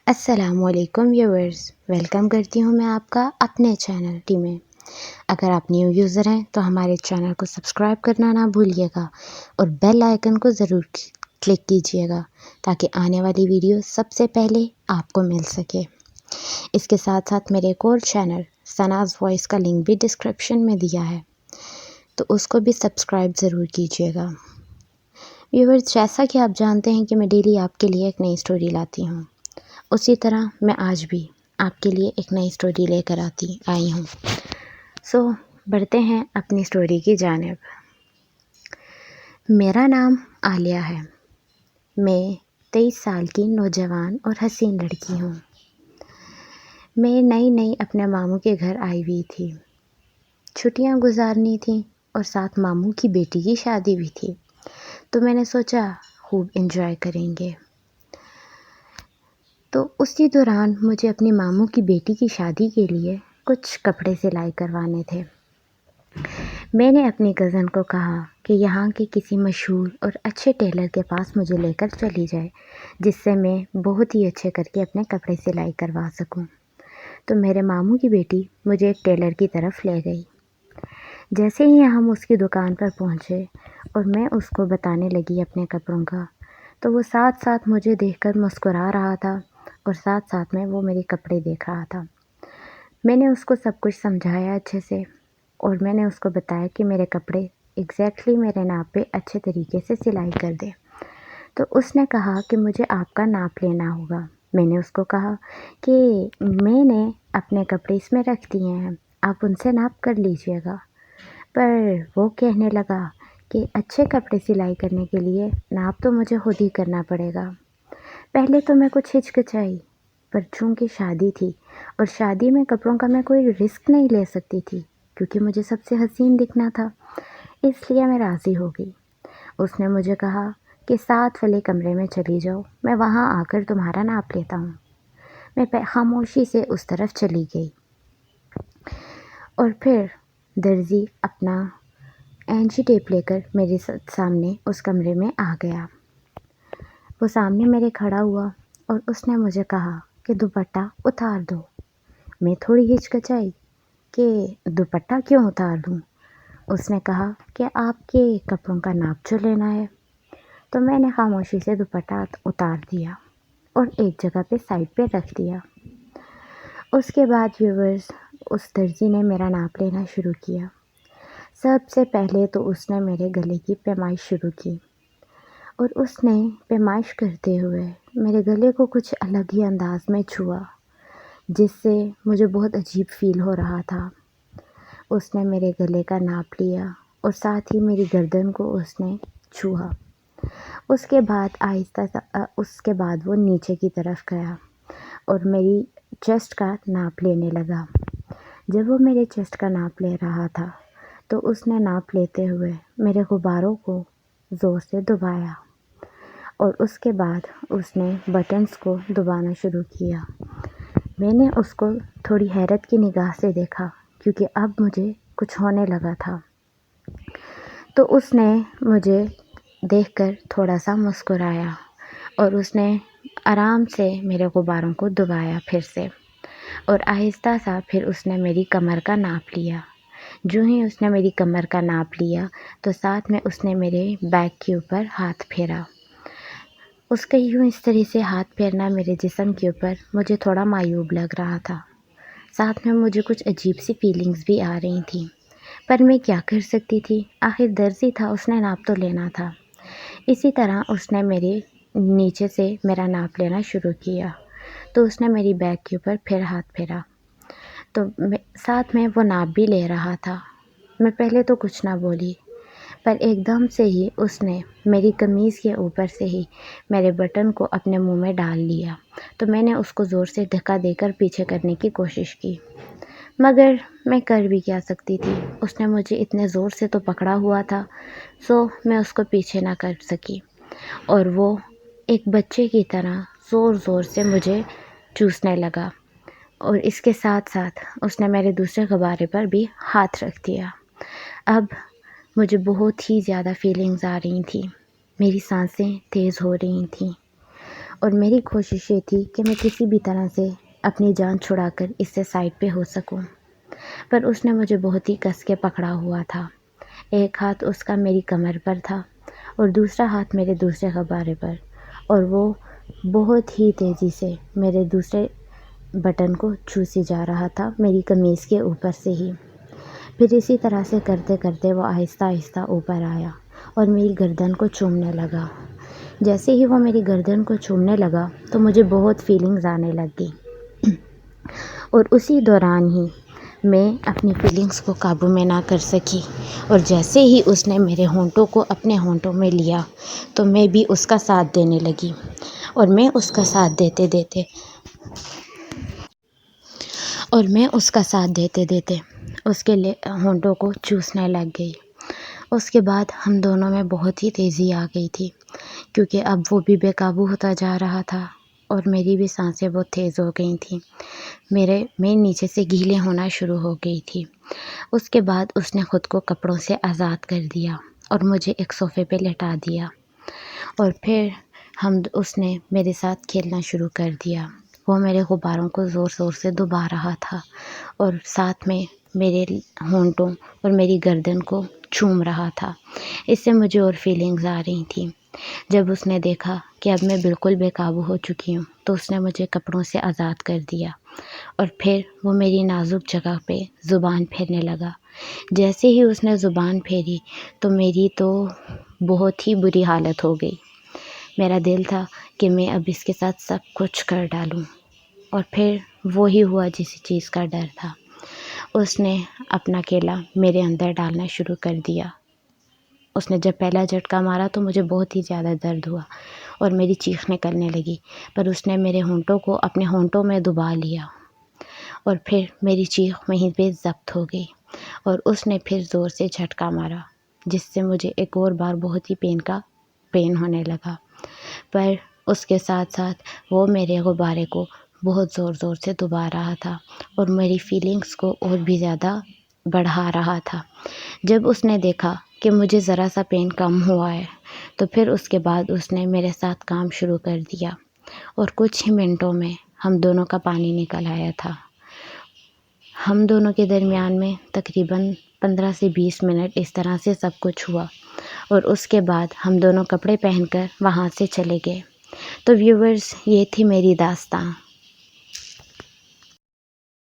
السلام علیکم viewers, welcome کرتی ہوں میں آپ کا اپنے چینل ٹی میں۔ اگر آپ نیو یوزر ہیں تو ہمارے چینل کو سبسکرائب کرنا نہ بھولیے گا اور بیل آئیکن کو ضرور کلک کیجیے گا تاکہ آنے والی ویڈیو سب سے پہلے آپ کو مل سکے۔ اس کے ساتھ ساتھ میرے ایک اور چینل ثناز وائس کا لنک بھی ڈسکرپشن میں دیا ہے، تو اس کو بھی سبسکرائب ضرور کیجیے گا۔ ویورز، جیسا کہ آپ جانتے ہیں کہ میں ڈیلی آپ کے لیے ایک نئی سٹوری لاتی ہوں، اسی طرح میں آج بھی آپ کے لیے ایک نئی سٹوری لے کر آئی ہوں۔ بڑھتے ہیں اپنی سٹوری کی جانب۔ میرا نام عالیہ ہے۔ میں 23 سال کی نوجوان اور حسین لڑکی ہوں۔ میں نئی اپنے ماموں کے گھر آئی ہوئی تھی۔ چھٹیاں گزارنی تھیں اور ساتھ ماموں کی بیٹی کی شادی بھی تھی، تو میں نے سوچا خوب انجوائے کریں گے۔ تو اسی دوران مجھے اپنی ماموں کی بیٹی کی شادی کے لیے کچھ کپڑے سلائی کروانے تھے۔ میں نے اپنی کزن کو کہا کہ یہاں کے کسی مشہور اور اچھے ٹیلر کے پاس مجھے لے کر چلی جائے، جس سے میں بہت ہی اچھے کر کے اپنے کپڑے سلائی کروا سکوں۔ تو میرے ماموں کی بیٹی مجھے ایک ٹیلر کی طرف لے گئی۔ جیسے ہی ہم اس کی دکان پر پہنچے اور میں اس کو بتانے لگی اپنے کپڑوں کا، تو وہ ساتھ مجھے دیکھ کر مسکرا رہا تھا اور ساتھ میں وہ میرے کپڑے دیکھ رہا تھا۔ میں نے اس کو سب کچھ سمجھایا اچھے سے، اور میں نے اس کو بتایا کہ میرے کپڑے ایگزیکٹلی میرے ناپ پہ اچھے طریقے سے سلائی کر دے۔ تو اس نے کہا کہ مجھے آپ کا ناپ لینا ہوگا۔ میں نے اس کو کہا کہ میں نے اپنے کپڑے اس میں رکھ دیے ہیں، آپ ان سے ناپ کر لیجئے گا۔ پر وہ کہنے لگا کہ اچھے کپڑے سلائی کرنے کے لیے ناپ تو مجھے خود ہی کرنا پڑے گا۔ پہلے تو میں کچھ ہچکچائی، پر چونکہ شادی تھی اور شادی میں کپڑوں کا میں کوئی رسک نہیں لے سکتی تھی، کیونکہ مجھے سب سے حسین دکھنا تھا، اس لیے میں راضی ہو گئی۔ اس نے مجھے کہا کہ ساتھ والے کمرے میں چلی جاؤ، میں وہاں آ کر تمہارا ناپ لیتا ہوں۔ میں خاموشی سے اس طرف چلی گئی، اور پھر درزی اپنا اینچی ٹیپ لے کر میرے سامنے اس کمرے میں آ گیا۔ وہ سامنے میرے کھڑا ہوا اور اس نے مجھے کہا کہ دوپٹہ اتار دو۔ میں تھوڑی ہچکچائی کہ دوپٹہ کیوں اتار دوں؟ اس نے کہا کہ آپ کے کپڑوں کا ناپ جو لینا ہے۔ تو میں نے خاموشی سے دوپٹہ اتار دیا اور ایک جگہ پہ سائڈ پہ رکھ دیا۔ اس کے بعد ویورز، اس درزی نے میرا ناپ لینا شروع کیا۔ سب سے پہلے تو اس نے میرے گلے کی پیمائش شروع کی، اور اس نے پیمائش کرتے ہوئے میرے گلے کو کچھ الگ ہی انداز میں چھوا، جس سے مجھے بہت عجیب فیل ہو رہا تھا۔ اس نے میرے گلے کا ناپ لیا اور ساتھ ہی میری گردن کو اس نے چھوا۔ اس کے بعد وہ نیچے کی طرف گیا اور میری چیسٹ کا ناپ لینے لگا۔ جب وہ میرے چیسٹ کا ناپ لے رہا تھا تو اس نے ناپ لیتے ہوئے میرے غباروں کو زور سے دبایا، اور اس کے بعد اس نے بٹنز کو دبانا شروع کیا۔ میں نے اس کو تھوڑی حیرت کی نگاہ سے دیکھا، کیونکہ اب مجھے کچھ ہونے لگا تھا۔ تو اس نے مجھے دیکھ کر تھوڑا سا مسکرایا، اور اس نے آرام سے میرے غباروں کو دبایا پھر سے، اور آہستہ سا پھر اس نے میری کمر کا ناپ لیا۔ جو ہی اس نے میری کمر کا ناپ لیا تو ساتھ میں اس نے میرے بیک کے اوپر ہاتھ پھیرا۔ اس کا یوں اس طرح سے ہاتھ پھیرنا میرے جسم کے اوپر مجھے تھوڑا معیوب لگ رہا تھا۔ ساتھ میں مجھے کچھ عجیب سی فیلنگز بھی آ رہی تھیں، پر میں کیا کر سکتی تھی؟ آخر درزی تھا، اس نے ناپ تو لینا تھا۔ اسی طرح اس نے میرے نیچے سے میرا ناپ لینا شروع کیا، تو اس نے میری بیک کے اوپر پھر ہاتھ پھیرا، تو ساتھ میں وہ ناپ بھی لے رہا تھا۔ میں پہلے تو کچھ نہ بولی، پر ایک دم سے ہی اس نے میری قمیض کے اوپر سے ہی میرے بٹن کو اپنے منہ میں ڈال لیا، تو میں نے اس کو زور سے دھکا دے کر پیچھے کرنے کی کوشش کی، مگر میں کر بھی کیا سکتی تھی؟ اس نے مجھے اتنے زور سے تو پکڑا ہوا تھا، میں اس کو پیچھے نہ کر سکی، اور وہ ایک بچے کی طرح زور سے مجھے چوسنے لگا، اور اس کے ساتھ اس نے میرے دوسرے غبارے پر بھی ہاتھ رکھ دیا۔ اب مجھے بہت ہی زیادہ فیلنگز آ رہی تھیں، میری سانسیں تیز ہو رہی تھیں، اور میری کوشش یہ تھی کہ میں کسی بھی طرح سے اپنی جان چھڑا کر اس سے سائڈ پہ ہو سکوں، پر اس نے مجھے بہت ہی کس کے پکڑا ہوا تھا۔ ایک ہاتھ اس کا میری کمر پر تھا اور دوسرا ہاتھ میرے دوسرے غبارے پر، اور وہ بہت ہی تیزی سے میرے دوسرے بٹن کو چوسی جا رہا تھا، میری قمیض کے اوپر سے ہی۔ پھر اسی طرح سے کرتے کرتے وہ آہستہ آہستہ اوپر آیا اور میری گردن کو چومنے لگا۔ جیسے ہی وہ میری گردن کو چومنے لگا تو مجھے بہت فیلنگز آنے لگ گئی، اور اسی دوران ہی میں اپنی فیلنگز کو قابو میں نہ کر سکی، اور جیسے ہی اس نے میرے ہونٹوں کو اپنے ہونٹوں میں لیا تو میں بھی اس کا ساتھ دینے لگی، اور میں اس کا ساتھ دیتے دیتے اس کے ہونٹوں کو چوسنے لگ گئی۔ اس کے بعد ہم دونوں میں بہت ہی تیزی آ گئی تھی، کیونکہ اب وہ بھی بے قابو ہوتا جا رہا تھا اور میری بھی سانسیں بہت تیز ہو گئی تھیں، میں نیچے سے گیلے ہونا شروع ہو گئی تھی۔ اس کے بعد اس نے خود کو کپڑوں سے آزاد کر دیا اور مجھے ایک صوفے پہ لٹا دیا، اور پھر اس نے میرے ساتھ کھیلنا شروع کر دیا۔ وہ میرے غباروں کو زور زور سے دبا رہا تھا اور ساتھ میں میرے ہونٹوں اور میری گردن کو چوم رہا تھا۔ اس سے مجھے اور فیلنگز آ رہی تھیں۔ جب اس نے دیکھا کہ اب میں بالکل بے قابو ہو چکی ہوں تو اس نے مجھے کپڑوں سے آزاد کر دیا، اور پھر وہ میری نازک جگہ پہ زبان پھیرنے لگا۔ جیسے ہی اس نے زبان پھیری تو میری تو بہت ہی بری حالت ہو گئی۔ میرا دل تھا کہ میں اب اس کے ساتھ سب کچھ کر ڈالوں، اور پھر وہی ہوا جس چیز کا ڈر تھا۔ اس نے اپنا کیلا میرے اندر ڈالنا شروع کر دیا۔ اس نے جب پہلا جھٹکا مارا تو مجھے بہت ہی زیادہ درد ہوا اور میری چیخ نکلنے لگی، پر اس نے میرے ہونٹوں کو اپنے ہونٹوں میں دبا لیا، اور پھر میری چیخ وہیں پہ ضبط ہو گئی، اور اس نے پھر زور سے جھٹکا مارا، جس سے مجھے ایک اور بار بہت ہی پین ہونے لگا۔ پر اس کے ساتھ ساتھ وہ میرے غبارے کو بہت زور زور سے دبا رہا تھا اور میری فیلنگز کو اور بھی زیادہ بڑھا رہا تھا۔ جب اس نے دیکھا کہ مجھے ذرا سا پین کم ہوا ہے تو پھر اس کے بعد اس نے میرے ساتھ کام شروع کر دیا، اور کچھ ہی منٹوں میں ہم دونوں کا پانی نکل آیا تھا۔ ہم دونوں کے درمیان میں تقریباً 15 سے 20 منٹ اس طرح سے سب کچھ ہوا، اور اس کے بعد ہم دونوں کپڑے پہن کر وہاں سے چلے گئے۔ تو ویورز، یہ تھی میری داستان۔